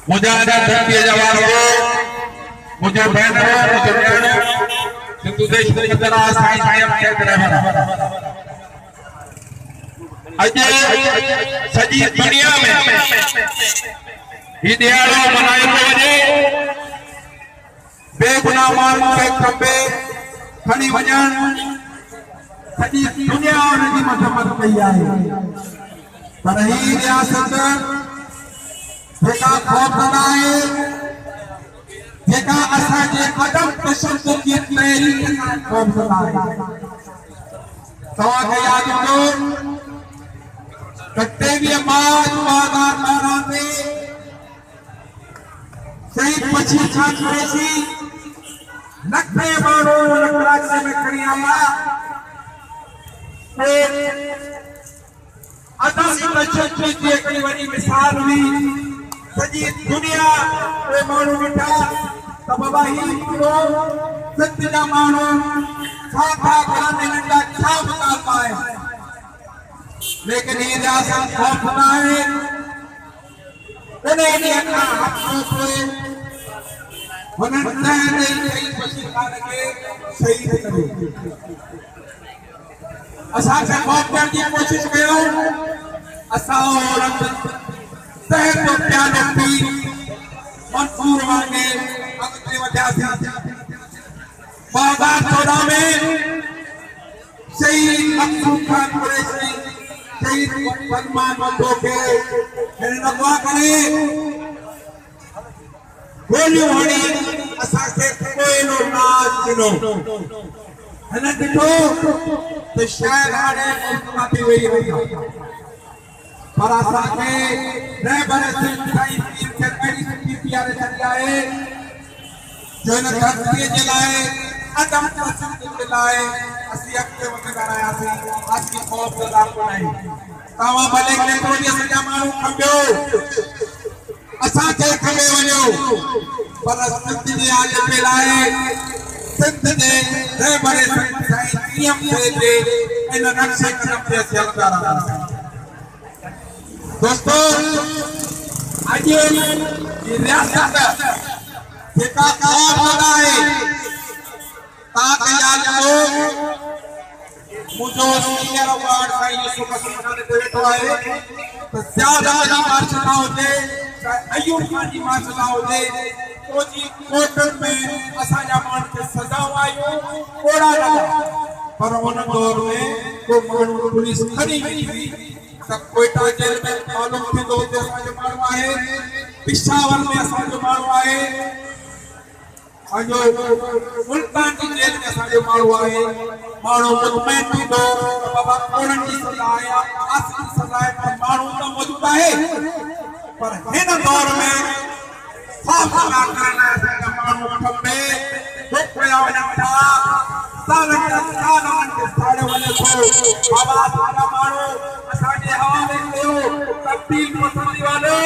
मुझे धरती जवान हो मुझे बहन हो मुझे बहन सिंधु देश की तरह साईं साईं के तरह अजे सजी दुनिया में ये दिहाड़ो मनाए तो वजे बेगुनाह माण्हुनि खे खपे खणी वञण सजी दुनिया उनजी मज़म्मत कई आहे पर ही रियासत जेका खौफ़नाक आहे जेका असांजे अदम तशद्दुद जी तहरीक सां खौफ़नाक आहे तव्हांखे यादि हूंदो त 23 मार्च 2012 ते शहीद बशीर खान कुरैशी लखे माण्हू कराची में खणी आया अदम तशद्दुद जी हिकिड़ी वॾी मिसाल हुई सॼी दुनिया उहे माण्हू ॾिठा त बाबा ही पूरो सिंध जा माण्हू छा छा करनि हिननि जा छा मुतालबा आहे लेकिन ही रियासत खौफ़ न आहे उन ॾींहं खां हफ़्तो पोइ हुननि तइ ॾेई शहीद बशीर खान खे शहीद कयो असांखे खौफ़ ॾियण जी कोशिशि कयो असां तहत तो प्यालो पीर मंसूर वांगे अगते वधियासीं 2014 में शहीद मकसूद खान कुरैशी शहीद सलमान बंदो के हिन अगवा करे गोलियूं हणी असांखे कोई नो नाज़ ॾिनो हिन ॾिठो त शायदि हाणे मुल्क मां थी वई आहे पर असांखे रहबर सिंध साईं पीर खे अहिड़ी सुठी प्यारे छॾी आहे जो हिन धरतीअ जे लाइ अदम तशद्दुद जे लाइ असीं अॻिते वधंदा रहियासीं असीं ख़ौफ़ ज़दा कोन्हे तव्हां भले केतिरो सॼा माण्हू खंबियो असांखे खंबे वञो पर सिंध जे आले जे लाइ सिंध जे रहबर सिंध साईं नियम ते इन नक्शे क़दम ते असीं हलंदा रहंदासीं दोस्तों आज ये रियासत जेका क़याम लगा है ताकि याद हो मुझे सीनियर अवार्ड साईं यूसुफ हसन ने वेठो है तो ज्यादा जी मार्शला होते अयूब खान जी मार्शला होते तो जी कोर्ट में असांजा माण्हू खे सज़ाऊं आयूं ओड़ा लॻा पर उन दौर में को माण्हू पुलिस खणी वेठी हुई सब कोयटा जेल में मालूम थी दो जो असांजो माण्हू आहे पिशावर में असांजो माण्हू आहे अजो मुल्तान जी जेल में असांजो माण्हू आहे माण्हू मुतमइन थी दो बाबा कोड़न जी सज़ा आहे आसिन सज़ा आहे पर माण्हू त मौजूद आहे पर हिन दौर में फ़ैसला करण लाइ असांजा माण्हू खपे दुख पिया वञनि था सालनि खे साड़े वञे थो बाबा असांजा माण्हू असांजे हवाले कयो तब्दील पसंदी वालो